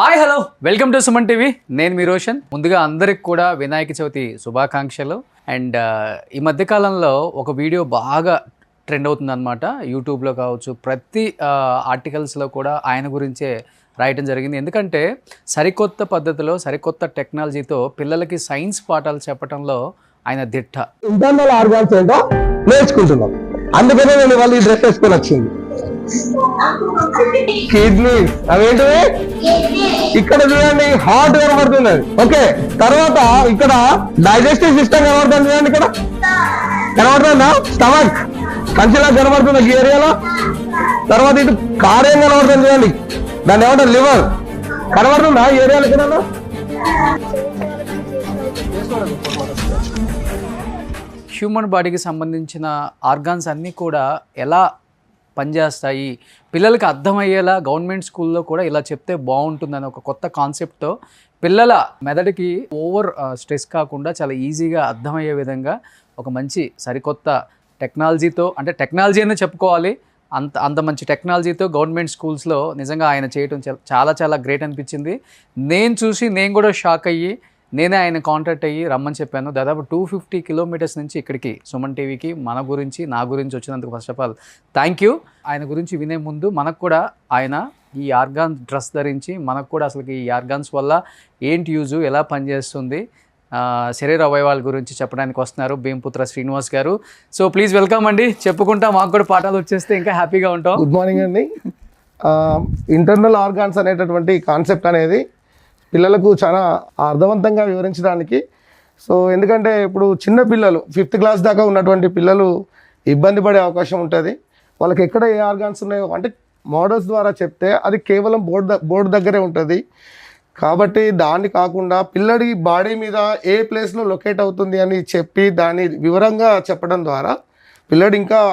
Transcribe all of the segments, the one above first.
Hi hello welcome to Suman TV. నేను మీ రోషన్. ముందుగా అందరికి కూడా వినాయక చవితి శుభాకాంక్షలు. అండ్ ఈ మధ్యకాలంలో ఒక వీడియో బాగా ట్రెండ్ అవుతుందన్నమాట. యూట్యూబ్లో కావచ్చు, ప్రతి ఆర్టికల్స్లో కూడా ఆయన గురించే రాయటం జరిగింది. ఎందుకంటే సరికొత్త పద్ధతిలో సరికొత్త టెక్నాలజీతో పిల్లలకి సైన్స్ పాఠాలు చెప్పడంలో ఆయన దిట్ట. ఇంటర్నల్ ఆర్గాన్స్ ఏంటో నేర్చుకుంటున్నాం. అందుకనే నేను వాళ్ళు ఈ డ్రెస్ వేసుకొని వచ్చింది. కిడ్నీ అవేంటివి ఇక్కడ చూడండి, హార్ట్ కనబడుతుంది. ఓకే, తర్వాత ఇక్కడ డైజెస్టివ్ సిస్టమ్ కనబడుతుంది. చూడండి, ఇక్కడ కనబడుతుందా? స్టమక్ కంచిలా కనబడుతుంది ఈ ఏరియాలో. తర్వాత ఇటు కార్యం కనబడుతుంది. చూడండి, దాన్ని ఏమంటారు? లివర్ కనబడుతుందా ఈ ఏరియాలో? ఇక్కడ హ్యూమన్ బాడీకి సంబంధించిన ఆర్గాన్స్ అన్నీ కూడా ఎలా పనిచేస్తాయి, పిల్లలకి అర్థమయ్యేలా గవర్నమెంట్ స్కూల్లో కూడా ఇలా చెప్తే బాగుంటుందని ఒక కొత్త కాన్సెప్ట్తో పిల్లల మెదడుకి ఓవర్ స్ట్రెస్ కాకుండా చాలా ఈజీగా అర్థమయ్యే విధంగా ఒక మంచి సరికొత్త టెక్నాలజీతో, అంటే టెక్నాలజీ అని చెప్పుకోవాలి, అంత మంచి టెక్నాలజీతో గవర్నమెంట్ స్కూల్స్లో నిజంగా ఆయన చేయటం చాలా గ్రేట్ అనిపించింది. నేను చూసి నేను కూడా షాక్ అయ్యి నేనే ఆయన కాంటాక్ట్ అయ్యి రమ్మని చెప్పాను. దాదాపు 250 కిలోమీటర్స్ నుంచి ఇక్కడికి సుమన్ టీవీకి నా గురించి వచ్చినందుకు first of all thank you. ఆయన గురించి వినే ముందు మనకు కూడా ఆయన ఈ ఆర్గాన్ డ్రెస్ ధరించి మనకు కూడా అసలు ఈ ఆర్గాన్స్ వల్ల ఏంటి యూజు, ఎలా పనిచేస్తుంది, శరీర అవయవాల గురించి చెప్పడానికి వస్తున్నారు భీమపుత్ర Srinivas garu. So please welcome అండి. చెప్పుకుంటా మాకు కూడా పాఠాలు వచ్చేస్తే ఇంకా హ్యాపీగా ఉంటాం. గుడ్ మార్నింగ్ అండి. ఇంటర్నల్ ఆర్గాన్స్ అనేటటువంటి కాన్సెప్ట్ అనేది పిల్లలకు చాలా అర్థవంతంగా వివరించడానికి. సో ఎందుకంటే ఇప్పుడు చిన్న పిల్లలు 5th క్లాస్ దాకా ఉన్నటువంటి పిల్లలు ఇబ్బంది పడే అవకాశం ఉంటుంది. వాళ్ళకి ఎక్కడ ఏ ఆర్గాన్స్ ఉన్నాయో అంటే మోడల్స్ ద్వారా చెప్తే అది కేవలం బోర్డు దగ్గరే ఉంటుంది. కాబట్టి దాన్ని కాకుండా పిల్లడి బాడీ మీద ఏ ప్లేస్లో లొకేట్ అవుతుంది అని చెప్పి దాన్ని వివరంగా చెప్పడం ద్వారా పిల్లడు ఇంకా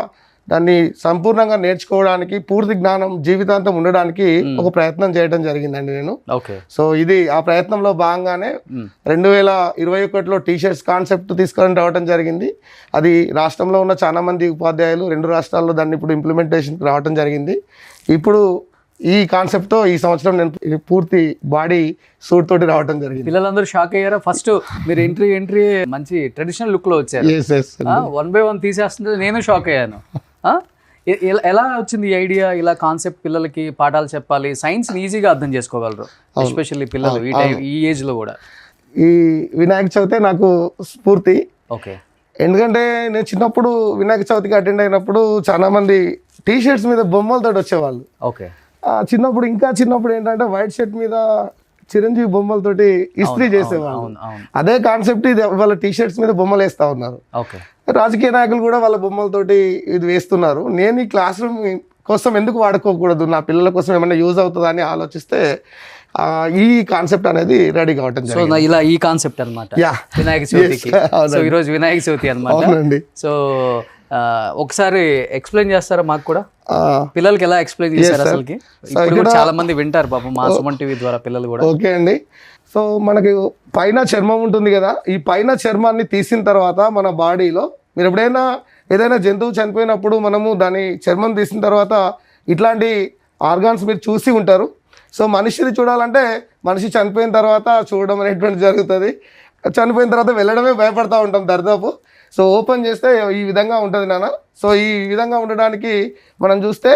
దాన్ని సంపూర్ణంగా నేర్చుకోవడానికి, పూర్తి జ్ఞానం జీవితాంతం ఉండడానికి ఒక ప్రయత్నం చేయడం జరిగిందండి నేను. సో ఇది ఆ ప్రయత్నంలో భాగంగానే 2021లో టీషర్ట్స్ కాన్సెప్ట్ తీసుకొని రావడం జరిగింది. అది రాష్ట్రంలో ఉన్న చాలా మంది ఉపాధ్యాయులు 2 రాష్ట్రాల్లో దాన్ని ఇప్పుడు ఇంప్లిమెంటేషన్కి రావడం జరిగింది. ఇప్పుడు ఈ కాన్సెప్ట్తో ఈ సంవత్సరం నేను పూర్తి బాడీ సూట్ తోటి రావడం జరిగింది. పిల్లలందరూ షాక్ అయ్యారా? ఫస్ట్ మీరు ఎంట్రీ మంచి ట్రెడిషనల్ లుక్ లో వచ్చారు. 1 by 1 తీసేస్తుంటే నేను షాక్ అయ్యాను. ఎలా వచ్చింది ఈ ఐడియా? ఇలా కాన్సెప్ట్ పిల్లలకి పాఠాలు చెప్పాలి, సైన్స్ ఈజీగా అర్థం చేసుకోగలరు, ఎస్పెషల్లీ పిల్లలు ఈ ఏజ్ లో కూడా. ఈ వినాయక చవితే నాకు స్ఫూర్తి. ఓకే, ఎందుకంటే నేను చిన్నప్పుడు వినాయక చవితికి అటెండ్ అయినప్పుడు చాలా మంది టీషర్ట్స్ మీద బొమ్మలతో వచ్చేవాళ్ళు. ఓకే, చిన్నప్పుడు ఏంటంటే వైట్ షర్ట్ మీద చిరంజీవి బొమ్మలతోటి ఇస్త్రీ చేసేవాళ్ళు. అదే కాన్సెప్ట్ ఇది వాళ్ళ టీషర్ట్స్ మీద బొమ్మలు వేస్తా ఉన్నారు. రాజకీయ నాయకులు కూడా వాళ్ళ బొమ్మలతోటి ఇది వేస్తున్నారు. నేను ఈ క్లాస్ రూమ్ కోసం ఎందుకు వాడుకోకూడదు, నా పిల్లల కోసం ఏమైనా యూజ్ అవుతుందా అని ఆలోచిస్తే ఈ కాన్సెప్ట్ అనేది రెడీ కావటం జరిగింది. ఇలా ఈ కాన్సెప్ట్ అనమాట వినాయక చవితికి. సో ఈరోజు వినాయక చవితి అనమాట. సో ఒకసారి ఎక్స్ప్లెయిన్ చేస్తారా మాకు కూడా, పిల్లలకి ఎలా ఎక్స్ప్లెయిన్ చేస్తారు అసలుకి? చాలా మంది వింటారు పాపం మా సుమన్ టీవీ ద్వారా పిల్లలు కూడా. ఓకే అండి. సో మనకి పైన చర్మం ఉంటుంది కదా, ఈ పైన చర్మాన్ని తీసిన తర్వాత మన బాడీలో మీరు ఎప్పుడైనా ఏదైనా జంతువు చనిపోయినప్పుడు మనము దాని చర్మం తీసిన తర్వాత ఇట్లాంటి ఆర్గాన్స్ మీరు చూసి ఉంటారు. సో మనిషిని చూడాలంటే మనిషి చనిపోయిన తర్వాత చూడడం అనేటువంటి జరుగుతుంది. చనిపోయిన తర్వాత వెళ్ళడమే భయపడతా ఉంటాం దరిదాపు. సో ఓపెన్ చేస్తే ఈ విధంగా ఉంటుంది నాన్న. సో ఈ విధంగా ఉండడానికి మనం చూస్తే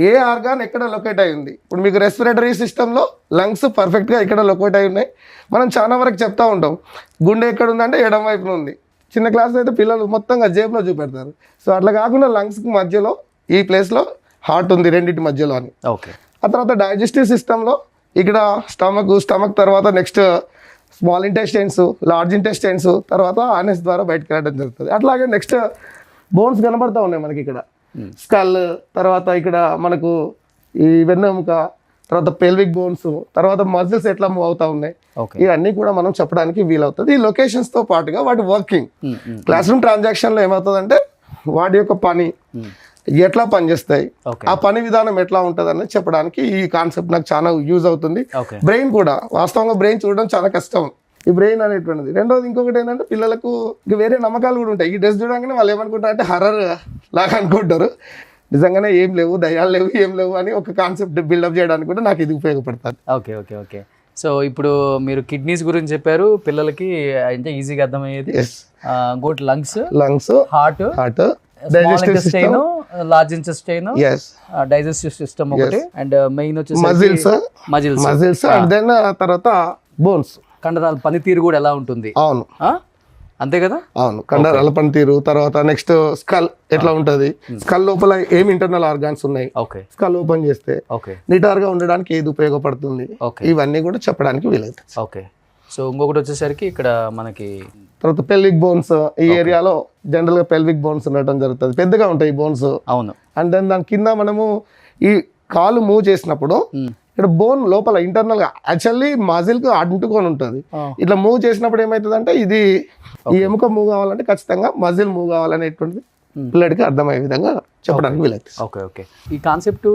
ఏ ఆర్గాన్ ఎక్కడ లొకేట్ అయి ఉంది. ఇప్పుడు మీకు రెస్పిరేటరీ సిస్టంలో లంగ్స్ పర్ఫెక్ట్గా ఇక్కడ లొకేట్ అయి ఉన్నాయి. మనం చాలా వరకు చెప్తా ఉంటాం గుండె ఎక్కడ ఉందంటే ఎడం వైపున ఉంది. చిన్న క్లాస్లో అయితే పిల్లలు మొత్తంగా జేబులో చూపెడతారు. సో అట్లా కాకుండా లంగ్స్కి మధ్యలో ఈ ప్లేస్లో హార్ట్ ఉంది, రెండింటి మధ్యలో అని. ఓకే, ఆ తర్వాత డైజెస్టివ్ సిస్టంలో ఇక్కడ స్టమక్ తర్వాత next small intestines, large intestines, తర్వాత ఆనెస్ ద్వారా బయటకు వెళ్ళడం జరుగుతుంది. అట్లాగే నెక్స్ట్ బోన్స్ కనబడతా ఉన్నాయి మనకి ఇక్కడ, స్కల్, తర్వాత ఇక్కడ మనకు ఈ వెన్నెముక, తర్వాత పెల్విక్ బోన్స్, తర్వాత మజిల్స్ ఎట్లా మూవ్ అవుతా ఉన్నాయి, ఇవన్నీ కూడా మనం చెప్పడానికి వీలవుతుంది. ఈ లొకేషన్స్తో పాటుగా వాటి వర్కింగ్ క్లాస్ రూమ్ ట్రాన్సాక్షన్లో ఏమవుతుందంటే వాటి యొక్క పని ఎట్లా పనిచేస్తాయి, ఆ పని విధానం ఎట్లా ఉంటుంది అనేది చెప్పడానికి ఈ కాన్సెప్ట్ నాకు చాలా యూజ్ అవుతుంది. బ్రెయిన్ కూడా వాస్తవంగా బ్రెయిన్ చూడడం చాలా కష్టం ఈ బ్రెయిన్ అనేటువంటిది. రెండోది ఇంకొకటి ఏంటంటే పిల్లలకు వేరే నమ్మకాలు కూడా ఉంటాయి. ఈ డ్రెస్ చూడగానే వాళ్ళు ఏమనుకుంటారు అంటే హర్రర్ లాగా అనుకుంటారు. నిజంగానే ఏం లేవు, దయ్యాలు లేవు, ఏం లేవు అని ఒక కాన్సెప్ట్ బిల్డప్ చేయడానికి కూడా నాకు ఇది ఉపయోగపడుతుంది. ఓకే ఓకే ఓకే సో ఇప్పుడు మీరు కిడ్నీస్ గురించి చెప్పారు, పిల్లలకి అంటే ఈజీగా అర్థమయ్యేది. ఎస్, ఇంకోటి lungs, lungs, heart, heart, small intestine, large intestine, yes, digestive system ఒకటి, అండ్ మెయిన్ వచ్చేసి muscles, muscles, muscles, and then తర్వాత బోన్స్, కండరాల పనితీరు కూడా ఎలా ఉంటుంది. అవును అంతే కదా. అవును, కండరాల పనితీరు. తర్వాత నెక్స్ట్ స్కల్ ఎట్లా ఉంటది, స్కల్ లోపల ఏం ఇంటర్నల్ ఆర్గాన్స్ ఉన్నాయి, ఓకే, స్కల్ ఓపెన్ చేస్తే ఓకే, నిటారుగా ఉండడానికి ఏది ఉపయోగపడుతుంది, ఓకే, ఇవన్నీ కూడా చెప్పడానికి వీలవుతుంది. ఓకే. సో ఇంకొకటి వచ్చేసరికి ఇక్కడ మనకి తర్వాత పెల్విక్ బోన్స్, ఈ ఏరియాలో జనరల్ గా పెల్విక్ బోన్స్ ఉండటం జరుగుతుంది, పెద్దగా ఉంటాయి ఈ బోన్స్. అవును. అండ్ దెన్ దాని కింద మనము ఈ కాలు మూవ్ చేసినప్పుడు ఇక్కడ బోన్ లోపల ఇంటర్నల్ గా యాక్చువల్లీ మజిల్ కు అంటుకొని ఉంటుంది. ఇట్లా మూవ్ చేసినప్పుడు ఏమవుతుంది అంటే ఇది ఈ ఎముక మూవ్ కావాలంటే ఖచ్చితంగా మజిల్ మూవ్ కావాలనేటువంటిది పిల్లడికి అర్థమయ్యే విధంగా చెప్పడానికి వీలవుతుంది. Okay, okay. ఈ కాన్సెప్ట్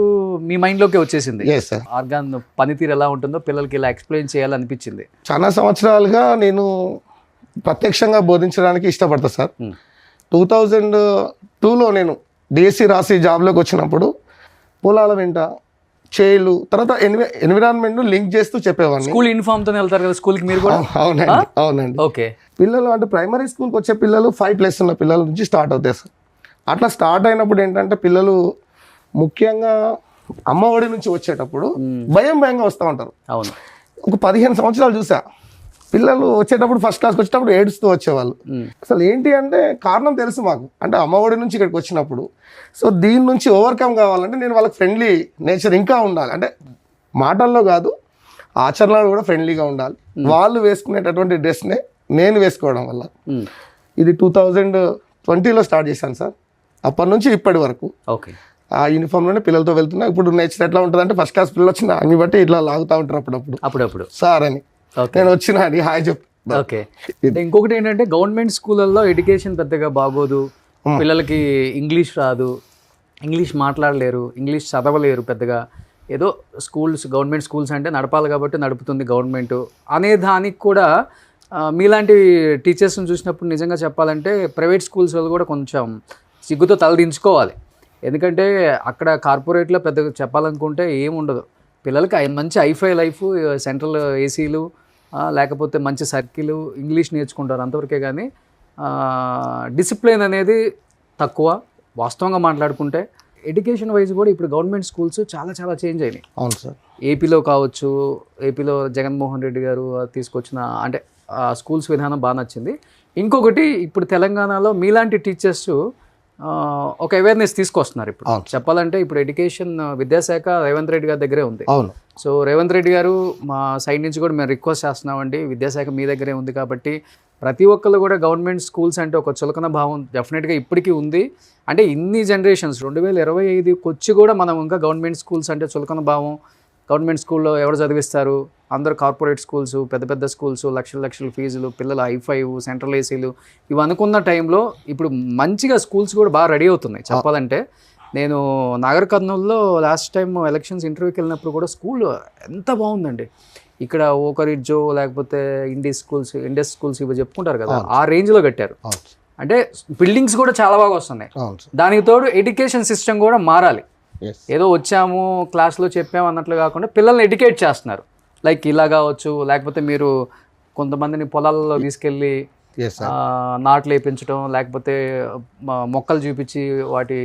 మీ మైండ్ లోకి వచ్చేసింది. Yes sir. ఆర్గాన్ పనితీరు ఎలా ఉంటుందో పిల్లలకి ఇలా ఎక్స్ప్లెయిన్ చేయాలనిపించింది. చాలా సంవత్సరాలుగా నేను ప్రత్యక్షంగా బోధించడానికి ఇష్టపడతా సార్. 2002లో నేను డిఎస్సి రాసి జాబ్లోకి వచ్చినప్పుడు పొలాల వెంట చేలు తర్వాత ఎన్విరాన్మెంట్ లింక్ చేస్తూ చెప్పేవాడిని. స్కూల్ యూనిఫామ్ తో వెళ్తారు కదా స్కూల్ కి మీరు కూడా. అవునండి, అవునండి. ఓకే. పిల్లలు అంటే ప్రైమరీ స్కూల్కి వచ్చే పిల్లలు 5+ ఉన్న పిల్లల నుంచి స్టార్ట్ అవుతాయి సార్. అట్లా స్టార్ట్ అయినప్పుడు ఏంటంటే పిల్లలు ముఖ్యంగా అమ్మ ఒడి నుంచి వచ్చేటప్పుడు భయంగా వస్తూ ఉంటారు. అవును. ఒక 15 సంవత్సరాలు చూసా పిల్లలు వచ్చేటప్పుడు ఫస్ట్ క్లాస్కి వచ్చేటప్పుడు ఏడుస్తూ వచ్చేవాళ్ళు. అసలు ఏంటి అంటే కారణం తెలుసు మాకు, అంటే అమ్మ ఒడి నుంచి ఇక్కడికి వచ్చినప్పుడు. సో దీని నుంచి ఓవర్కమ్ కావాలంటే నేను వాళ్ళకి ఫ్రెండ్లీ నేచర్ ఇంకా ఉండాలి, అంటే మాటల్లో కాదు ఆచరణలో కూడా ఫ్రెండ్లీగా ఉండాలి. వాళ్ళు వేసుకునేటటువంటి డ్రెస్నే నేను వేసుకోవడం వల్ల ఇది 2020లో స్టార్ట్ చేశాను సార్. అప్పటి నుంచి ఇప్పటి వరకు ఓకే ఆ యూనిఫామ్లోనే పిల్లలతో వెళ్తున్నా. ఇప్పుడు నేచర్ ఎట్లా ఉంటుంది అంటే ఫస్ట్ క్లాస్ పిల్లలు వచ్చిన అన్ని బట్టి ఇట్లా లాగుతూ ఉంటారు అప్పుడప్పుడు సార్ అని. నేను వచ్చిన అని హాయ్ చెప్తా. ఓకే. ఇంకొకటి ఏంటంటే గవర్నమెంట్ స్కూళ్ళల్లో ఎడ్యుకేషన్ పెద్దగా బాగోదు, పిల్లలకి ఇంగ్లీష్ రాదు, ఇంగ్లీష్ మాట్లాడలేరు, ఇంగ్లీష్ చదవలేరు పెద్దగా. ఏదో స్కూల్స్ గవర్నమెంట్ స్కూల్స్ అంటే నడపాలి కాబట్టి నడుపుతుంది గవర్నమెంట్ అనే దానికి కూడా మీలాంటి టీచర్స్ని చూసినప్పుడు నిజంగా చెప్పాలంటే ప్రైవేట్ స్కూల్స్ వాళ్ళు కూడా కొంచెం సిగ్గుతో తలదించుకోవాలి. ఎందుకంటే అక్కడ కార్పొరేట్లో పెద్దగా చెప్పాలనుకుంటే ఏముండదు, పిల్లలకి మంచి ఐఫై లైఫ్, సెంట్రల్ ఏసీలు, లేకపోతే మంచి సర్కిల్, ఇంగ్లీష్ నేర్చుకుంటారు అంతవరకే. కానీ డిసిప్లిన్ అనేది తక్కువ. వాస్తవంగా మాట్లాడుకుంటే ఎడ్యుకేషన్ వైజ్ కూడా ఇప్పుడు గవర్నమెంట్ స్కూల్స్ చాలా చాలా చేంజ్ అయినాయి. అవును సార్. ఏపీలో కావచ్చు, ఏపీలో జగన్మోహన్ రెడ్డి గారు తీసుకొచ్చిన అంటే స్కూల్స్ విధానం బాగా నచ్చింది. ఇంకొకటి ఇప్పుడు తెలంగాణలో మీలాంటి టీచర్స్ ఒక అవేర్నెస్ తీసుకొస్తున్నారు. ఇప్పుడు చెప్పాలంటే ఇప్పుడు ఎడ్యుకేషన్ విద్యాశాఖ రేవంత్ రెడ్డి గారి దగ్గరే ఉంది. అవును. సో రేవంత్ రెడ్డి గారు మా సైడ్ నుంచి కూడా మేము రిక్వెస్ట్ చేస్తున్నామండి, విద్యాశాఖ మీ దగ్గరే ఉంది కాబట్టి ప్రతి ఒక్కళ్ళు కూడా గవర్నమెంట్ స్కూల్స్ అంటే ఒక చులకన భావం డెఫినెట్గా ఇప్పటికీ ఉంది. అంటే ఇన్ని జనరేషన్స్ 2025కి వచ్చి కూడా మనం ఇంకా గవర్నమెంట్ స్కూల్స్ అంటే చులకన భావం, గవర్నమెంట్ స్కూల్లో ఎవరు చదివిస్తారు, అందరూ కార్పొరేట్ స్కూల్స్, పెద్ద పెద్ద స్కూల్స్, లక్షల ఫీజులు, పిల్లలు ఐ5, సెంట్రల్ ఏసీలు ఇవి అనుకున్న టైంలో ఇప్పుడు మంచిగా స్కూల్స్ కూడా బాగా రెడీ అవుతున్నాయి. చెప్పాలంటే నేను నాగర్ కర్నూలులో లాస్ట్ టైం ఎలక్షన్స్ ఇంటర్వ్యూకి వెళ్ళినప్పుడు కూడా స్కూల్ ఎంత బాగుందండి. ఇక్కడ ఓకరిడ్జో లేకపోతే ఇండియస్ స్కూల్స్ ఇవి చెప్పుకుంటారు కదా, ఆ రేంజ్లో కట్టారు. అంటే బిల్డింగ్స్ కూడా చాలా బాగా వస్తున్నాయి. దానికి తోడు ఎడ్యుకేషన్ సిస్టమ్ కూడా మారాలి. ఏదో వచ్చాము క్లాస్లో చెప్పాము అన్నట్లు కాకుండా పిల్లల్ని ఎడ్యుకేట్ చేస్తున్నారు. లైక్ ఇలా కావచ్చు, లేకపోతే మీరు కొంతమందిని పొలాలలో తీసుకెళ్ళి నాట్లు వేయించడం, లేకపోతే మొక్కలు చూపించి వాటి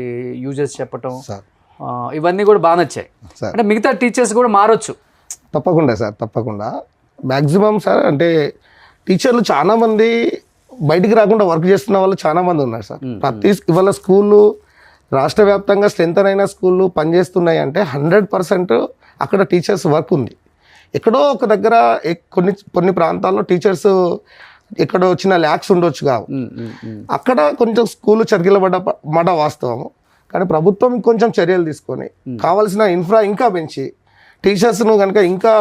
యూజెస్ చెప్పటం, ఇవన్నీ కూడా బాగా నచ్చాయి. అంటే మిగతా టీచర్స్ కూడా మారొచ్చు. తప్పకుండా సార్, తప్పకుండా. మ్యాక్సిమం సార్ అంటే టీచర్లు చాలా మంది బయటికి రాకుండా వర్క్ చేస్తున్న వాళ్ళు చాలా మంది ఉన్నారు సార్. ప్రతి ఇవాళ స్కూళ్ళు రాష్ట్ర వ్యాప్తంగా స్ట్రెంత్ అయిన స్కూళ్ళు పనిచేస్తున్నాయి అంటే 100% అక్కడ టీచర్స్ వర్క్ ఉంది. ఎక్కడో ఒక దగ్గర కొన్ని ప్రాంతాల్లో టీచర్స్ ఎక్కడో చిన్న ల్యాక్స్ ఉండొచ్చు కావు, అక్కడ కొంచెం స్కూల్ చతికిలబడ్డ వాస్తవము. కానీ ప్రభుత్వం కొంచెం చర్యలు తీసుకొని కావాల్సిన ఇన్ఫ్రా ఇంకా పెంచి టీచర్స్ను కనుక ఇంకా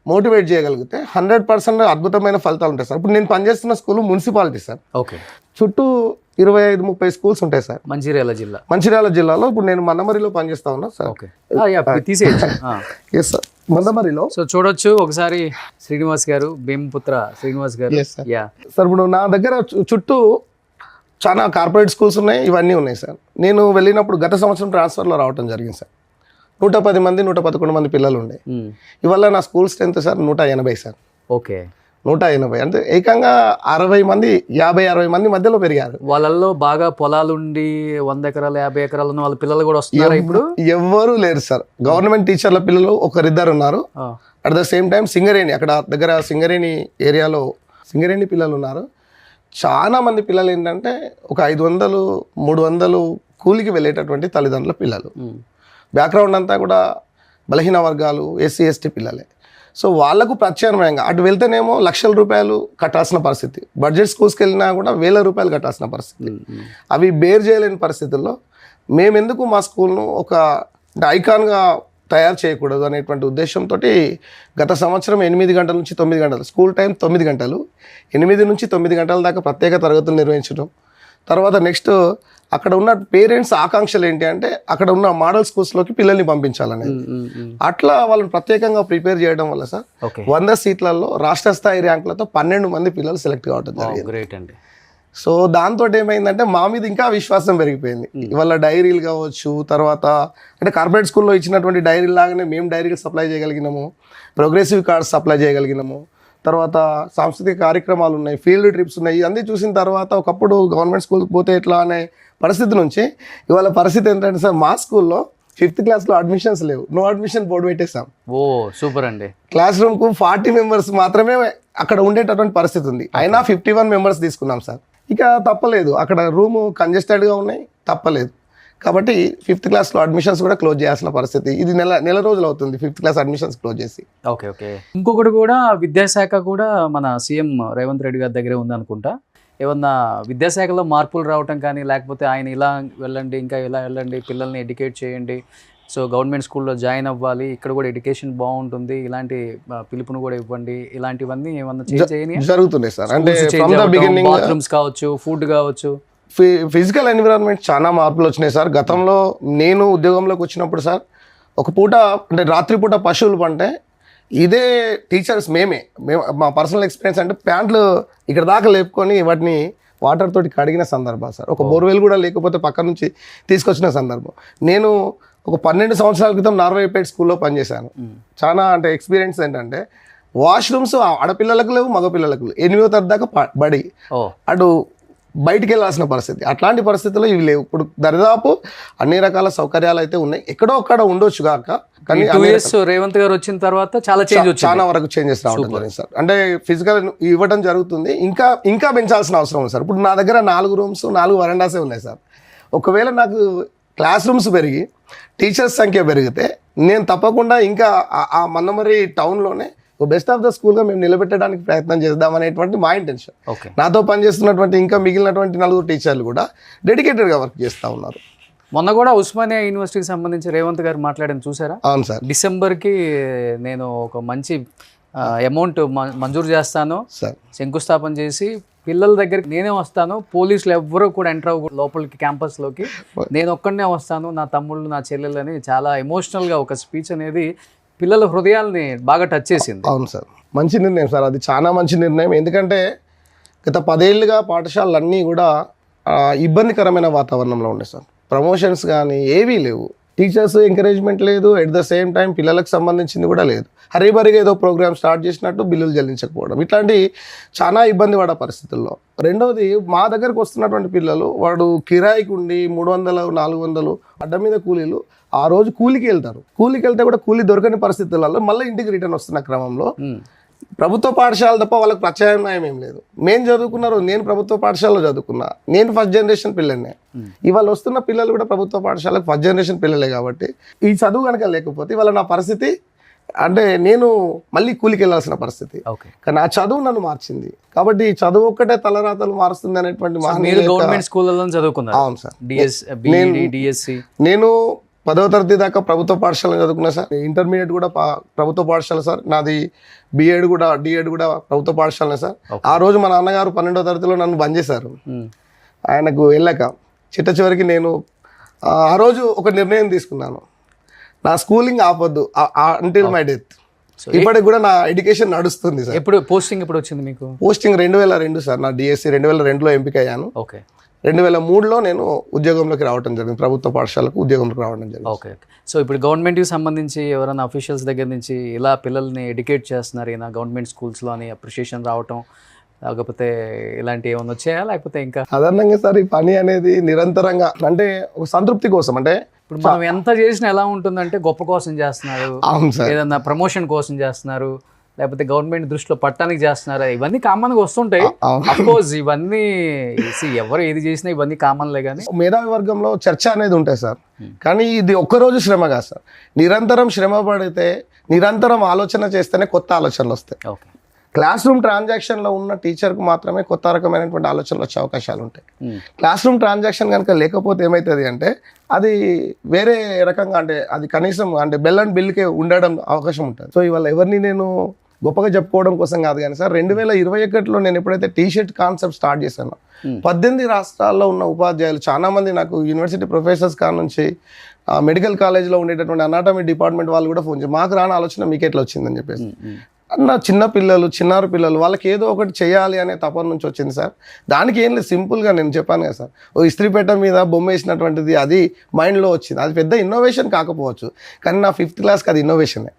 మోటివేట్ చేయగలిగితే 100% అద్భుతమైన ఫలితాలు ఉంటాయి సార్. ఇప్పుడు నేను పనిచేస్తున్న స్కూల్ మున్సిపాలిటీ సార్. ఓకే. చుట్టూ 25-30 స్కూల్స్ ఉంటాయి సార్. మంచిర్యాల జిల్లాలో ఇప్పుడు నేను మందమరిలో పనిచేస్తా ఉన్నా సార్. ఎస్ సార్, మందమరిలో. సో చూడొచ్చు ఒకసారి శ్రీనివాస్ గారు, భీమపుత్ర శ్రీనివాస్ గారు. సార్ ఇప్పుడు నా దగ్గర చుట్టూ చాలా కార్పొరేట్ స్కూల్స్ ఉన్నాయి, ఇవన్నీ ఉన్నాయి సార్. నేను వెళ్ళినప్పుడు గత సంవత్సరం ట్రాన్స్ఫర్లో రావడం జరిగింది సార్. 110 మంది 111 మంది పిల్లలు ఉండే. ఇవాళ నా school strength sir 180 sir. Okay, 180 అంటే ఏకంగా 60 మంది 50-60 మంది మధ్యలో పెరిగారు. వాళ్ళల్లో బాగా పొలాలుండి 100 ఎకరాలు 50 ఎకరాలు ఉన్న వాళ్ళ పిల్లలు కూడా వస్తున్నారు ఇప్పుడు. ఎవ్వరూ లేరు సార్. గవర్నమెంట్ టీచర్ల పిల్లలు ఒకరిద్దరు ఉన్నారు. At the same time Singareni, అక్కడ దగ్గర సింగరేణి ఏరియాలో సింగరేణి పిల్లలు ఉన్నారు. చాలా మంది పిల్లలు ఏంటంటే ఒక 500-300 కూలికి వెళ్ళేటటువంటి తల్లిదండ్రుల పిల్లలు. బ్యాక్గ్రౌండ్ అంతా కూడా బలహీన వర్గాలు, ఎస్సీ ఎస్టీ పిల్లలే. సో వాళ్ళకు ప్రత్యామ్నాయంగా అటు వెళ్తేనేమో లక్షల రూపాయలు కట్టాల్సిన పరిస్థితి, బడ్జెట్ స్కూల్స్కి వెళ్ళినా కూడా 1000 రూపాయలు కట్టాల్సిన పరిస్థితి. అవి బేర్ చేయలేని పరిస్థితుల్లో మేమెందుకు మా స్కూల్ను ఒక ఐకాన్గా తయారు చేయకూడదు అనేటువంటి ఉద్దేశంతో గత సంవత్సరం 8 గంటల నుంచి 9 గంటలు, స్కూల్ టైం 9 గంటలు, 8 నుంచి 9 గంటల దాకా ప్రత్యేక తరగతులు నిర్వహించడం. తర్వాత నెక్స్ట్ అక్కడ ఉన్న పేరెంట్స్ ఆకాంక్షలు ఏంటి అంటే అక్కడ ఉన్న మోడల్ స్కూల్స్లోకి పిల్లల్ని పంపించాలనేది. అట్లా వాళ్ళని ప్రత్యేకంగా ప్రిపేర్ చేయడం వల్ల సార్ 100 సీట్లలో రాష్ట్ర స్థాయి ర్యాంకులతో 12 మంది పిల్లలు సెలెక్ట్ కావడం జరిగింది. సో దాంతో ఏమైందంటే మా మీద ఇంకా విశ్వాసం పెరిగిపోయింది. ఇవాళ డైరీలు కావచ్చు, తర్వాత అంటే కార్పొరేట్ స్కూల్లో ఇచ్చినటువంటి డైరీలు లాగానే మేము డైరీలు సప్లై చేయగలిగినాము, ప్రోగ్రెసివ్ కార్డ్స్ సప్లై చేయగలిగినాము. తర్వాత సాంస్కృతిక కార్యక్రమాలు ఉన్నాయి, ఫీల్డ్ ట్రిప్స్ ఉన్నాయి. ఇవన్నీ చూసిన తర్వాత ఒకప్పుడు గవర్నమెంట్ స్కూల్కి పోతే ఎట్లా అనే పరిస్థితి నుంచి ఇవాళ పరిస్థితి ఏంటంటే సార్ మా స్కూల్లో 5th క్లాస్లో అడ్మిషన్స్ లేవు, నో అడ్మిషన్ బోర్డు పెట్టేసాం. ఓ సూపర్ అండి. క్లాస్ రూమ్కు 40 మెంబర్స్ మాత్రమే అక్కడ ఉండేటటువంటి పరిస్థితి ఉంది. అయినా 51 మెంబర్స్ తీసుకున్నాం సార్. ఇక తప్పలేదు, అక్కడ రూము కంజెస్టెడ్గా ఉన్నాయి, తప్పలేదు. కాబట్టి 5th క్లాస్లో అడ్మిషన్స్ కూడా క్లోజ్ చేయాల్సిన పరిస్థితి. ఇది నెల రోజులు అవుతుంది 5th క్లాస్ అడ్మిషన్స్ క్లోజ్ చేసి. ఓకే. ఇంకొకటి కూడా విద్యాశాఖ కూడా మన సీఎం రేవంత్ రెడ్డి గారి దగ్గరే ఉందనుకుంటా. ఏమన్నా విద్యాశాఖలో మార్పులు రావటం కానీ, లేకపోతే ఆయన ఇలా వెళ్ళండి, ఇంకా ఇలా వెళ్ళండి, పిల్లల్ని ఎడ్యుకేట్ చేయండి, సో గవర్నమెంట్ స్కూల్లో జాయిన్ అవ్వాలి, ఇక్కడ కూడా ఎడ్యుకేషన్ బాగుంటుంది, ఇలాంటి పిలుపును కూడా ఇవ్వండి, ఇలాంటివన్నీ ఏమన్నా జరుగుతున్నాయి సార్. అంటే బాత్రూమ్స్ కావచ్చు, ఫుడ్ కావచ్చు, ఫిజికల్ ఎన్విరాన్మెంట్ చాలా మార్పులు వచ్చినాయి సార్. గతంలో నేను ఉద్యోగంలోకి వచ్చినప్పుడు సార్ ఒక పూట అంటే రాత్రిపూట పశువులు పంటే ఇదే టీచర్స్ మేము మా పర్సనల్ ఎక్స్పీరియన్స్ అంటే ప్యాంట్లు ఇక్కడ దాకా లేపుకొని వాటిని వాటర్ తోటి కడిగిన సందర్భం సార్. ఒక బోర్వెల్ కూడా లేకపోతే పక్క నుంచి తీసుకొచ్చిన సందర్భం. నేను ఒక 12 సంవత్సరాల క్రితం నార్వేపేట స్కూల్లో పనిచేశాను. చాలా అంటే ఎక్స్పీరియన్స్ ఏంటంటే వాష్రూమ్స్ ఆడపిల్లలకు లేవు, మగపిల్లలకు లేవు. 8వ తరగతి దాకా బడి, అటు బయటికి వెళ్ళాల్సిన పరిస్థితి. అట్లాంటి పరిస్థితుల్లో ఇవి లేవు. ఇప్పుడు దరిదాపు అన్ని రకాల సౌకర్యాలు అయితే ఉన్నాయి. ఎక్కడో ఒక్కడ ఉండొచ్చు కాక, కానీ రేవంత్ గారు వచ్చిన తర్వాత చాలా వరకు చేంజెస్ రావడం జరిగింది సార్. అంటే ఫిజికల్ ఇవ్వడం జరుగుతుంది, ఇంకా పెంచాల్సిన అవసరం ఉంది సార్. ఇప్పుడు నా దగ్గర 4 రూమ్స్ 4 వరండాసే ఉన్నాయి సార్. ఒకవేళ నాకు క్లాస్ రూమ్స్ పెరిగి టీచర్స్ సంఖ్య పెరిగితే నేను తప్పకుండా ఇంకా ఆ మందమరి టౌన్లోనే బెస్ట్ ఆఫ్ ద స్కూల్గా మేము నిలబెట్టడానికి ప్రయత్నం చేద్దాం అనేటువంటి మా ఇంటెన్షన్. నాతో పనిచేస్తున్నటువంటి ఇంకా మిగిలినటువంటి 4 టీచర్లు కూడా డెడికేటెడ్గా వర్క్ చేస్తూ ఉన్నారు. మొన్న కూడా ఉస్మానియా యూనివర్సిటీకి సంబంధించి రేవంత్ గారు మాట్లాడడం చూసారా? అవును సార్. డిసెంబర్కి నేను ఒక మంచి అమౌంట్ మంజూరు చేస్తాను, శంకుస్థాపన చేసి పిల్లల దగ్గరికి నేనే వస్తాను, పోలీసులు ఎవ్వరూ కూడా ఎంటర్ అవ్వ లోపలికి క్యాంపస్లోకి, నేను ఒక్కడనే వస్తాను, నా తమ్ముళ్ళు నా చెల్లెళ్ళని చాలా ఎమోషనల్గా ఒక స్పీచ్ అనేది పిల్లల హృదయాల్ని బాగా టచ్ చేసింది. అవును సార్, మంచి నిర్ణయం సార్, అది చాలా మంచి నిర్ణయం. ఎందుకంటే గత 10 ఏళ్ళుగా పాఠశాలలన్నీ కూడా ఇబ్బందికరమైన వాతావరణంలో ఉండే సార్. ప్రమోషన్స్ కానీ ఏవీ లేవు, టీచర్స్ ఎంకరేజ్మెంట్ లేదు, ఎట్ ద సేమ్ టైం పిల్లలకు సంబంధించింది కూడా లేదు. హరీబరిగా ఏదో ప్రోగ్రామ్ స్టార్ట్ చేసినట్టు బిల్లులు చెల్లించకపోవడం, ఇట్లాంటి చాలా ఇబ్బంది పడే పరిస్థితుల్లో. రెండోది, మా దగ్గరకు వస్తున్నటువంటి పిల్లలు వాడు కిరాయికి ఉండి 300-400 అడ్డ మీద కూలీలు ఆ రోజు కూలికి వెళ్తారు. కూలికి వెళ్తే కూడా కూలీ దొరకని పరిస్థితులలో మళ్ళీ ఇంటికి రిటర్న్ వస్తున్న క్రమంలో ప్రభుత్వ పాఠశాల తప్ప వాళ్ళకి ప్రత్యామ్నాయం ఏం లేదు. మేము చదువుకున్నారు, నేను ప్రభుత్వ పాఠశాలలో చదువుకున్నా, నేను ఫస్ట్ జనరేషన్ పిల్లల్నే. ఇవాళ వస్తున్న పిల్లలు కూడా ప్రభుత్వ పాఠశాలకు ఫస్ట్ జనరేషన్ పిల్లలే. కాబట్టి ఈ చదువు కనుక లేకపోతే ఇవాళ నా పరిస్థితి అంటే నేను మళ్ళీ కూలికి వెళ్ళాల్సిన పరిస్థితి. కానీ ఆ చదువు నన్ను మార్చింది. కాబట్టి ఈ చదువు ఒక్కటే తలరాతలు మారుస్తుంది అనేటువంటి గవర్నమెంట్ స్కూళ్ళలో చదువుకున్నాను. అవును సార్, నేను 10వ తరగతి దాకా ప్రభుత్వ పాఠశాల చదువుకున్నా సార్. ఇంటర్మీడియట్ కూడా ప్రభుత్వ పాఠశాల సార్. నాది డిఎడ్ కూడా ప్రభుత్వ పాఠశాలనే సార్. ఆ రోజు మా నాన్నగారు 12వ తరగతిలో నన్ను బంద్ చేశారు. ఆయనకు వెళ్ళాక చిట్ట చివరికి నేను ఆ రోజు ఒక నిర్ణయం తీసుకున్నాను, నా స్కూలింగ్ ఆపొద్దు అంటిల్ మై డెత్. ఇప్పటికి కూడా నా ఎడ్యుకేషన్ నడుస్తుంది సార్. పోస్టింగ్ ఎప్పుడు వచ్చింది మీకు? Posting 2002 sir. నా డిఎస్సి 2002లో ఎంపిక అయ్యాను. 2003లో నేను ఉద్యోగంలోకి రావడం జరిగింది, ప్రభుత్వ పాఠశాలకు ఉద్యోగంలోకి రావడం జరిగింది. Okay okay. సో ఇప్పుడు గవర్నమెంట్కి సంబంధించి ఎవరైనా అఫీషియల్స్ దగ్గర నుంచి ఇలా పిల్లల్ని ఎడ్యుకేట్ చేస్తున్నారు, ఈయన గవర్నమెంట్ స్కూల్స్లో అని అప్రిషియేషన్ రావటం, లేకపోతే ఇలాంటివి ఏమైనా వచ్చాయా, లేకపోతే ఇంకా సాధారణంగా సార్ ఈ పని అనేది నిరంతరంగా అంటే ఒక సంతృప్తి కోసం, అంటే ఇప్పుడు మనం ఎంత చేసినా ఎలా ఉంటుందంటే గొప్ప కోసం చేస్తున్నారు, అవును సార్, ఏదన్నా ప్రమోషన్ కోసం చేస్తున్నారు, లేకపోతే గవర్నమెంట్ దృష్టిలో పట్టడానికి చేస్తున్నారు, ఇవన్నీ కామన్గా వస్తుంటాయి. అఫ్కోర్స్ ఇవన్నీ ఎవరు ఏది చేసినా ఇవన్నీ కామన్లే. కానీ మేధావి వర్గంలో చర్చ అనేది ఉంటుంది సార్, కానీ ఇది ఒక్కరోజు శ్రమ కాదు సార్. నిరంతరం శ్రమ పడితే, నిరంతరం ఆలోచన చేస్తేనే కొత్త ఆలోచనలు వస్తాయి. ఓకే. క్లాస్ రూమ్ ట్రాన్సాక్షన్లో ఉన్న టీచర్కు మాత్రమే కొత్త రకమైనటువంటి ఆలోచనలు వచ్చే అవకాశాలు ఉంటాయి. క్లాస్ రూమ్ ట్రాన్సాక్షన్ కనుక లేకపోతే ఏమవుతుంది అంటే అది వేరే రకంగా, అంటే అది కనీసం అంటే బెల్ అండ్ బిల్కే ఉండడం అవకాశం ఉంటుంది. సో ఇవాళ ఎవరిని నేను గొప్పగా చెప్పుకోవడం కోసం కాదు కానీ సార్, 2021లో నేను ఎప్పుడైతే టీషర్ట్ కాన్సెప్ట్ స్టార్ట్ చేశానో 18 రాష్ట్రాల్లో ఉన్న ఉపాధ్యాయులు చాలామంది నాకు యూనివర్సిటీ ప్రొఫెసర్స్ కాడ నుంచి మెడికల్ కాలేజ్లో ఉండేటటువంటి అనాటమీ డిపార్ట్మెంట్ వాళ్ళు కూడా ఫోన్ చేసి మాకు రాని ఆలోచన మీకు ఎట్లా వచ్చిందని చెప్పేసి. అన్న చిన్నారు పిల్లలు వాళ్ళకి ఏదో ఒకటి చేయాలి అనే తపన నుంచి వచ్చింది సార్. దానికి ఏం లేదు, సింపుల్గా నేను చెప్పాను కదా సార్, ఓ ఇస్త్రీపేట మీద బొమ్మ వేసినటువంటిది అది మైండ్లో వచ్చింది. అది పెద్ద ఇన్నోవేషన్ కాకపోవచ్చు, కానీ నా 5th క్లాస్కి అది ఇన్నోవేషనే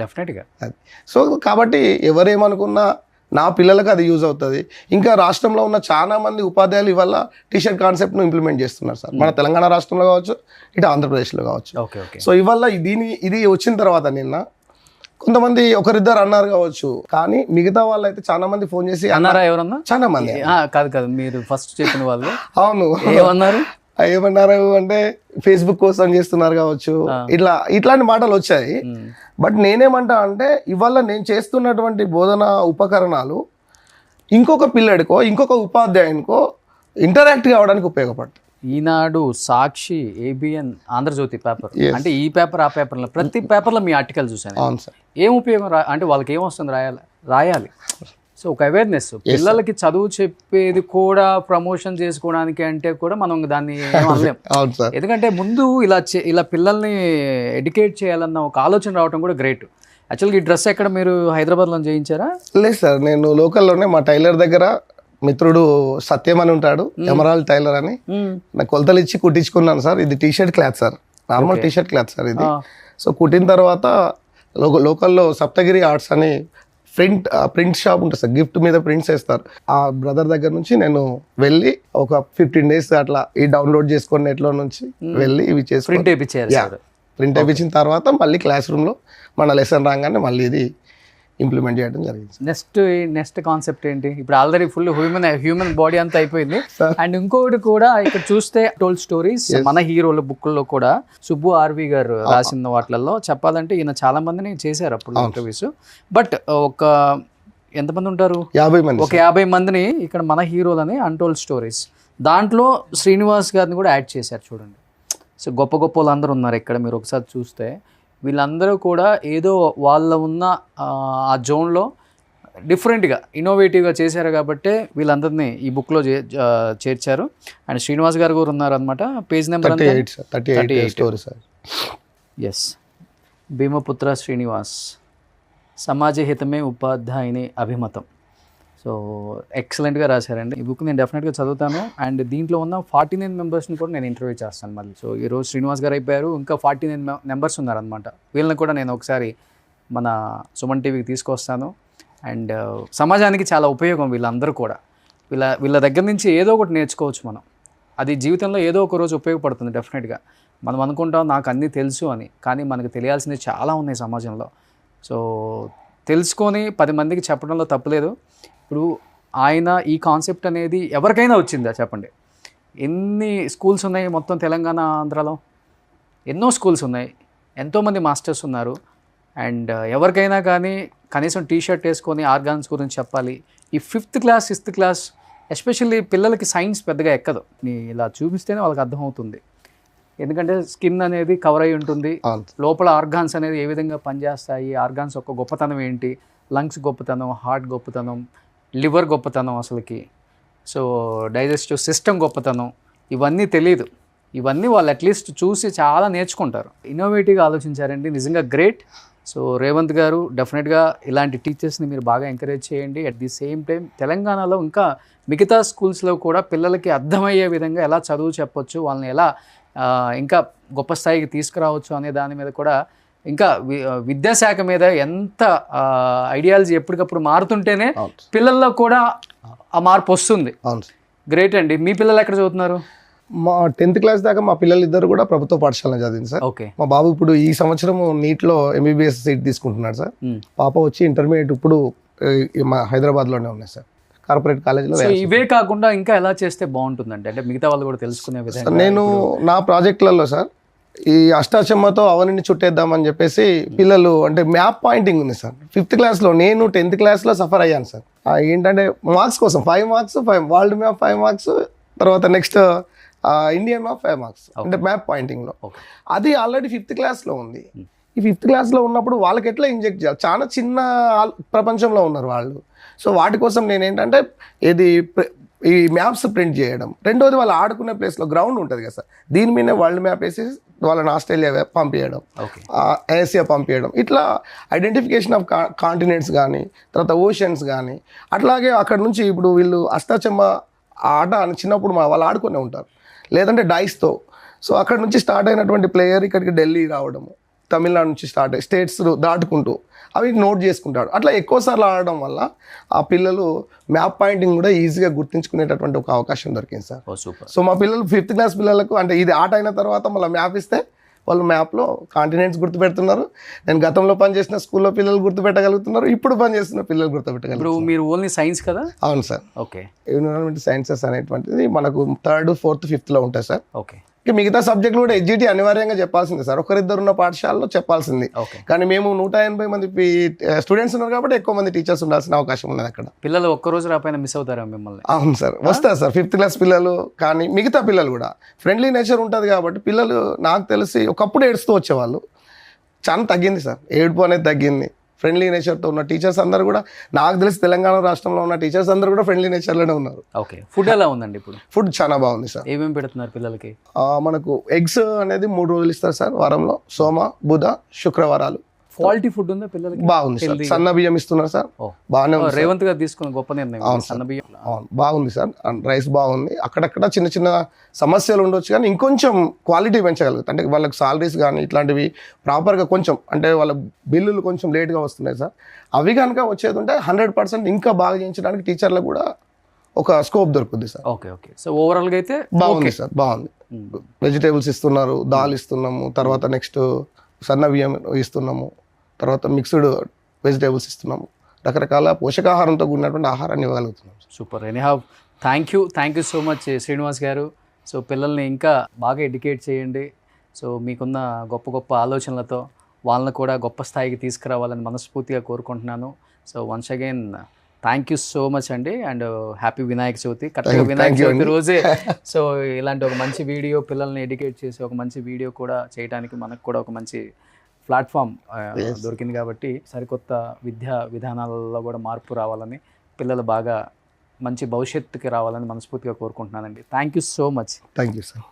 డెఫినెట్గా. అది సో కాబట్టి ఎవరేమనుకున్నా నా పిల్లలకు అది యూజ్ అవుతుంది. ఇంకా రాష్ట్రంలో ఉన్న చాలా మంది ఉపాధ్యాయులు ఇవాళ టీషర్ట్ కాన్సెప్ట్ను ఇంప్లిమెంట్ చేస్తున్నారు సార్, మన తెలంగాణ రాష్ట్రంలో కావచ్చు, ఇటు ఆంధ్రప్రదేశ్లో కావచ్చు. సో ఇవాళ ఇది వచ్చిన తర్వాత నిన్న కొంతమంది ఒకరిద్దరు అన్నారు కావచ్చు, కానీ మిగతా వాళ్ళు అయితే చాలా మంది ఫోన్ చేసి అన్నారా? ఎవరన్నా? చాలా మంది. కాదు మీరు ఫస్ట్ చెప్పిన వాళ్ళు అవును ఏమన్నారు అంటే ఫేస్బుక్ కోసం చేస్తున్నారు కావచ్చు, ఇట్లాంటి మాటలు వచ్చాయి. బట్ నేనేమంటా అంటే ఇవాళ నేను చేస్తున్నటువంటి బోధన ఉపకరణాలు ఇంకొక పిల్లడికో ఇంకొక ఉపాధ్యాయునికో ఇంటరాక్ట్ కావడానికి ఉపయోగపడతాయి. ఈనాడు, సాక్షి, ABN, ఆంధ్రజ్యోతి పేపర్, అంటే ఈ పేపర్ ఆ పేపర్లో ప్రతి పేపర్లో మీ ఆర్టికల్ చూసాను. అవును సార్. ఏం ఉపయోగం అంటే వాళ్ళకి ఏమొస్తుంది రాయాలి. సో ఒక అవేర్నెస్, పిల్లలకి చదువు చెప్పేది కూడా ప్రమోషన్ చేసుకోవడానికి అంటే కూడా మనం దాన్ని ఏమనలేం. ఎందుకంటే ముందు ఇలా పిల్లల్ని ఎడ్యుకేట్ చేయాలన్న ఒక ఆలోచన రావడం కూడా గ్రేట్. యాక్చువల్గా ఈ డ్రెస్ ఎక్కడ మీరు హైదరాబాద్లో చేయించారా? లేదు సార్, నేను లోకల్లోనే మా టైలర్ దగ్గర మిత్రుడు సత్యం అని ఉంటాడు, ఎమరాల్డ్ టైలర్ అని, నాకు కొలతలు ఇచ్చి కుట్టించుకున్నాను సార్. ఇది t shirt cloth sir, normal t shirt cloth sir ఇది. సో కుట్టిన తర్వాత లోకల్లో సప్తగిరి ఆర్ట్స్ అని ప్రింట్ షాప్ ఉంటుంది సార్, గిఫ్ట్ మీద ప్రింట్స్ వేస్తారు. ఆ బ్రదర్ దగ్గర నుంచి నేను వెళ్ళి ఒక 15 days అట్లా ఈ డౌన్లోడ్ చేసుకొని నెట్లో నుంచి వెళ్ళి ఇవి చేసి ప్రింట్ వేయించిన తర్వాత మళ్ళీ క్లాస్ రూమ్లో మన లెసన్ రాగానే మళ్ళీ ఇది ఇంప్లిమెంట్ చేయడం జరిగింది. నెక్స్ట్ కాన్సెప్ట్ ఏంటి? ఇప్పుడు ఆల్రెడీ ఫుల్ హ్యూమన్ బాడీ అంతా అయిపోయింది. అండ్ ఇంకొకటి కూడా ఇక్కడ చూస్తే టోల్ స్టోరీస్, మన హీరోల బుక్లో కూడా సుబ్బు ఆర్వి గారు రాసిన వాటిల్లో చెప్పాలంటే ఈయన చాలా మందిని చేశారు అప్పుడు ఇంటర్వ్యూస్. బట్ ఒక ఎంతమంది ఉంటారు? 50 మంది. ఒక 50 మందిని ఇక్కడ మన హీరోలని అన్టోల్డ్ స్టోరీస్, దాంట్లో శ్రీనివాస్ గారిని కూడా యాడ్ చేశారు చూడండి. సో గొప్ప వాళ్ళందరూ ఉన్నారు ఇక్కడ. మీరు ఒకసారి చూస్తే వీళ్ళందరూ కూడా ఏదో వాళ్ళ ఉన్న ఆ జోన్లో డిఫరెంట్గా ఇన్నోవేటివ్గా చేశారు కాబట్టి వీళ్ళందరినీ ఈ బుక్లో చేర్చారు. అండ్ శ్రీనివాస్ గారు కూడా ఉన్నారు అనమాట. Page number 38. ఎస్, భీమపుత్ర శ్రీనివాస్, సమాజహితమే ఉపాధ్యాయుని అభిమతం. సో ఎక్సలెంట్గా రాశారండి ఈ బుక్. నేను డెఫినెట్గా చదువుతాను. అండ్ దీంట్లో ఉన్న 49 మెంబర్స్ని కూడా నేను ఇంటర్వ్యూ చేస్తాను మళ్ళీ. సో ఈరోజు శ్రీనివాస్ గారు అయిపోయారు, ఇంకా 49 మెంబర్స్ ఉన్నారనమాట. వీళ్ళని కూడా నేను ఒకసారి మన సుమన్ టీవీకి తీసుకొస్తాను. అండ్ సమాజానికి చాలా ఉపయోగం వీళ్ళందరూ కూడా. వీళ్ళ దగ్గర నుంచి ఏదో ఒకటి నేర్చుకోవచ్చు మనం. అది జీవితంలో ఏదో ఒక రోజు ఉపయోగపడుతుంది డెఫినెట్గా. మనం అనుకుంటాం నాకు అన్నీ తెలుసు అని, కానీ మనకు తెలియాల్సినవి చాలా ఉన్నాయి సమాజంలో. సో తెలుసుకొని 10 మందికి చెప్పడంలో తప్పులేదు. ఇప్పుడు ఆయన ఈ కాన్సెప్ట్ అనేది ఎవరికైనా వచ్చిందా చెప్పండి? ఎన్ని స్కూల్స్ ఉన్నాయి మొత్తం తెలంగాణ ఆంధ్రాలో? ఎన్నో స్కూల్స్ ఉన్నాయి, ఎంతోమంది మాస్టర్స్ ఉన్నారు. అండ్ ఎవరికైనా కానీ కనీసం టీషర్ట్ వేసుకొని ఆర్గాన్స్ గురించి చెప్పాలి. ఈ 5th class 6th class especially పిల్లలకి సైన్స్ పెద్దగా ఎక్కదు. ఇలా చూపిస్తేనే వాళ్ళకి అర్థమవుతుంది. ఎందుకంటే స్కిన్ అనేది కవర్ అయి ఉంటుంది, లోపల ఆర్గాన్స్ అనేది ఏ విధంగా పనిచేస్తాయి, ఆర్గాన్స్ యొక్క గొప్పతనం ఏంటి, లంగ్స్ గొప్పతనం, హార్ట్ గొప్పతనం, లివర్ గొప్పతనం అసలుకి, సో డైజెస్టివ్ సిస్టమ్ గొప్పతనం, ఇవన్నీ తెలియదు. ఇవన్నీ వాళ్ళు అట్లీస్ట్ చూసి చాలా నేర్చుకుంటారు. ఇన్నోవేటివ్గా ఆలోచించారండి, నిజంగా గ్రేట్. సో రేవంత్ గారు డెఫినెట్గా ఇలాంటి టీచర్స్ని మీరు బాగా ఎంకరేజ్ చేయండి. అట్ ది సేమ్ టైం తెలంగాణలో ఇంకా మిగతా స్కూల్స్లో కూడా పిల్లలకి అర్థమయ్యే విధంగా ఎలా చదువు చెప్పొచ్చు, వాళ్ళని ఎలా ఇంకా గొప్ప స్థాయికి తీసుకురావచ్చు అనే దాని మీద కూడా ఇంకా విద్యాశాఖ మీద ఎంత ఐడియాలజీ ఎప్పటికప్పుడు మారుతుంటేనే పిల్లల్లో కూడా ఆ మార్పు వస్తుంది. గ్రేట్ అండి. మీ పిల్లలు ఎక్కడ చదువుతున్నారు? మా 10th క్లాస్ దాకా మా పిల్లలు ఇద్దరు కూడా ప్రభుత్వ పాఠశాలలో చదివింది సార్. ఓకే. మా బాబు ఇప్పుడు ఈ సంవత్సరం నీట్లో MBBS సీట్ తీసుకుంటున్నాడు సార్. పాప వచ్చి ఇంటర్మీడియట్ ఇప్పుడు మా హైదరాబాద్లోనే ఉన్నాయి సార్, కార్పొరేట్ కాలేజ్లో. ఇవే కాకుండా ఇంకా ఎలా చేస్తే బాగుంటుందంటే అంటే మిగతా వాళ్ళు కూడా తెలుసుకునే విధంగా నేను నా ప్రాజెక్టులలో సార్ ఈ అష్టాచమ్మతో అవనిని చుట్టేద్దామని చెప్పేసి పిల్లలు అంటే మ్యాప్ పాయింటింగ్ ఉంది సార్. 5th క్లాస్లో, నేను 10th క్లాస్లో సఫర్ అయ్యాను సార్. ఏంటంటే మార్క్స్ కోసం 5 మార్క్స్, 5 వరల్డ్ మ్యాప్ 5 మార్క్స్, తర్వాత నెక్స్ట్ ఇండియన్ మ్యాప్ 5 మార్క్స్ అంటే మ్యాప్ పాయింటింగ్లో. అది ఆల్రెడీ 5th క్లాస్లో ఉంది. ఈ 5th క్లాస్లో ఉన్నప్పుడు వాళ్ళకి ఎట్లా ఇంజెక్ట్ చేయాలి, చాలా చిన్న ప్రపంచంలో ఉన్నారు వాళ్ళు. సో వాటి కోసం నేను ఏంటంటే ఈ మ్యాప్స్ ప్రింట్ చేయడం. రెండోది వాళ్ళు ఆడుకునే ప్లేస్లో గ్రౌండ్ ఉంటుంది కదా సార్, దీని మీదే వరల్డ్ మ్యాప్ వేసి వాళ్ళని ఆస్ట్రేలియా పంపించడం, ఏసియా పంపించడం, ఇట్లా ఐడెంటిఫికేషన్ ఆఫ్ కాంటినెంట్స్ కానీ తర్వాత ఓషన్స్ కానీ. అట్లాగే అక్కడ నుంచి ఇప్పుడు వీళ్ళు అష్టాచమ్మ ఆట అని చిన్నప్పుడు వాళ్ళు ఆడుకునే ఉంటారు, లేదంటే డైస్తో. సో అక్కడ నుంచి స్టార్ట్ అయినటువంటి ప్లేయర్ ఇక్కడికి ఢిల్లీ రావడము, తమిళనాడు నుంచి స్టార్ట్ అయ్యి స్టేట్స్ దాటుకుంటూ అవి నోట్ చేసుకుంటాడు. అట్లా ఎక్కువసార్లు ఆడడం వల్ల ఆ పిల్లలు మ్యాప్ పాయింటింగ్ కూడా ఈజీగా గుర్తుంచుకునేటటువంటి ఒక అవకాశం దొరికింది సార్. సో మా పిల్లలు 5th క్లాస్ పిల్లలకు అంటే ఇది ఆట అయిన తర్వాత మళ్ళీ మ్యాప్ ఇస్తే వాళ్ళు మ్యాప్లో కాంటినెంట్స్ గుర్తుపెడుతున్నారు. నేను గతంలో పనిచేసిన స్కూల్లో పిల్లలు గుర్తుపెట్టగలుగుతున్నారు, ఇప్పుడు పనిచేస్తున్న పిల్లలు గుర్తుపెట్టగలుగుతారు. మీరు ఓన్లీ సైన్స్ కదా? అవును సార్. ఓకే. ఎన్విరాన్మెంట్ సైన్సెస్ అనేటువంటిది మనకు 3rd, 4th, 5thలో ఉంటాయి సార్. ఓకే. ఇంకా మిగతా సబ్జెక్టులు కూడా HGT అనివార్యంగా చెప్పాల్సిందే సార్, ఒకరిద్దరు ఉన్న పాఠశాలలో చెప్పాల్సింది. కానీ మేము 180 మంది స్టూడెంట్స్ ఉన్నారు కాబట్టి ఎక్కువ మంది టీచర్స్ ఉండాల్సిన అవకాశం ఉన్నది అక్కడ. పిల్లలు ఒక్కరోజు రాపైన మిస్ అవుతారా మిమ్మల్ని? అవును సార్, వస్తారు సార్ 5th క్లాస్ పిల్లలు కానీ మిగతా పిల్లలు కూడా. ఫ్రెండ్లీ నేచర్ ఉంటుంది కాబట్టి పిల్లలు నాకు తెలిసి ఒకప్పుడు ఏడుస్తూ వచ్చేవాళ్ళు, చాలా తగ్గింది సార్, ఏడుపు అనేది తగ్గింది. ఫ్రెండ్లీ నేచర్తో ఉన్న టీచర్స్ అందరూ కూడా నాకు తెలిసి తెలంగాణ రాష్ట్రంలో ఉన్న టీచర్స్ అందరూ కూడా ఫ్రెండ్లీ నేచర్లోనే ఉన్నారు. ఓకే. ఫుడ్ ఎలా ఉందండి ఇప్పుడు? ఫుడ్ చాలా బాగుంది సార్. ఏమేమి పెడుతున్నారు పిల్లలకి? మనకు ఎగ్స్ అనేది 3 రోజులు ఇస్తారు సార్ వారంలో, సోమ, బుధ, శుక్రవారాలు. క్వాలిటీ ఫుడ్ ఉందా పిల్లలకి? బాగుంది సార్. సన్న బియ్యం ఇస్తున్నారు సార్, బాగానే ఉంది. రేవంత్ గారు తీసుకున్న గొప్ప నిర్ణయం సన్న బియ్యం. అవును, బాగుంది సార్. రైస్ బాగుంది. అక్కడక్కడ చిన్న చిన్న సమస్యలు ఉండొచ్చు కానీ ఇంకొంచెం క్వాలిటీ పెంచగలుగుతారు. అంటే వాళ్ళకి సాలరీస్ కానీ ఇట్లాంటివి ప్రాపర్గా కొంచెం అంటే వాళ్ళ బిల్లులు కొంచెం లేట్గా వస్తున్నాయి సార్. అవి కనుక వచ్చేది ఉంటే 100% ఇంకా బాగా చేయించడానికి టీచర్లకు కూడా ఒక స్కోప్ దొరుకుతుంది సార్. ఓకే. ఓకే. సో ఓవరాల్గా అయితే బాగుంది సార్, బాగుంది. వెజిటేబుల్స్ ఇస్తున్నారు, దాల్ ఇస్తున్నాము, తర్వాత నెక్స్ట్ సన్న బియ్యం ఇస్తున్నాము, తర్వాత మిక్స్డ్ వెజిటేబుల్స్ ఇస్తున్నాము, రకరకాల పోషకాహారంతో కూడినటువంటి ఆహారాన్ని ఇవ్వగలుగుతున్నాం. Super. Anyhow thank you so much Srinivas garu. So పిల్లల్ని ఇంకా బాగా ఎడ్యుకేట్ చేయండి. సో మీకున్న గొప్ప గొప్ప ఆలోచనలతో వాళ్ళని కూడా గొప్ప స్థాయికి తీసుకురావాలని మనస్ఫూర్తిగా కోరుకుంటున్నాను. So once again thank you so much అండి. And happy Vinayaka Chavithi. కరెక్ట్గా వినాయక చవితి రోజే సో ఇలాంటి ఒక మంచి వీడియో, పిల్లల్ని ఎడ్యుకేట్ చేసి ఒక మంచి వీడియో కూడా చేయడానికి మనకు కూడా ఒక మంచి ప్లాట్ఫామ్ దొరికింది కాబట్టి సరికొత్త విద్యా విధానాలలో కూడా మార్పు రావాలని, పిల్లలు బాగా మంచి భవిష్యత్తుకి రావాలని మనస్ఫూర్తిగా కోరుకుంటున్నానండి. Thank you so much. Thank you sir.